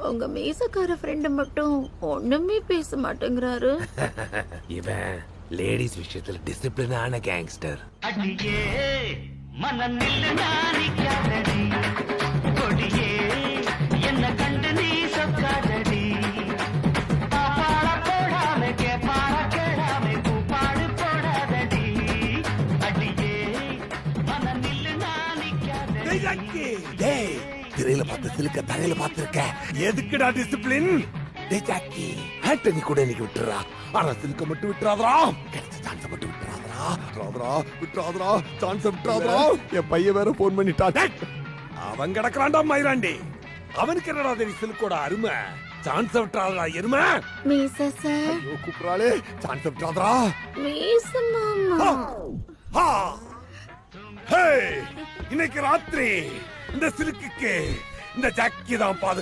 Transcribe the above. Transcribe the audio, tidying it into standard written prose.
உங்க மீசக்கார ஃப்ரெண்டு மட்டும் ஒண்ணுமே பேச மாட்டேங்கிறாரு. இவன் லேடிஸ் விஷயத்துல டிசிப்ளினான கேங்ஸ்டர். அடியே மனநில் நாணிக்காதடி கொடியே என்ன கண்டு நீ சொக்காதடி பாப்பாள போடாம கேப்பாள கேடாம கூப்பாடு போடாதடி அடியே மனநில் நாணிக்காதடி. டேய் திரையில பார்த்த சிலுக்க தரையில பார்த்திருக்க. எதுக்குடா டிசிப்ளின்? டேய் ஜாக்கி ஆண்டனி கூட இன்னைக்கு விட்டுறா. ஆனா சிலுக்க மட்டும் விட்டுறாதடா. கிடைச்ச சான்ஸ் மட்டும் விட்டுறாதடா. விட்டுறாதடா சான்ஸ் விட்டுறாதடா. என் பையன் வேற போன் பண்ணிட்டான். அவன் கிடக்குறான்டா மயிராண்டி. அவனுக்கு என்னடா தெரியும் சிலுக்கோட அருமை? சான்ஸ் விட்டுறாதடா எருமை. மீச சார். ஐயோ கூப்பிடுறாளே. சான்ஸ் விட்டுறாதடா. மீச மாமா. ஹா ஹே இன்னைக்கு ராத்திரி இந்த சிலுக்குக்கு இந்த ஜாக்கி தான் பாதுகாப்பு.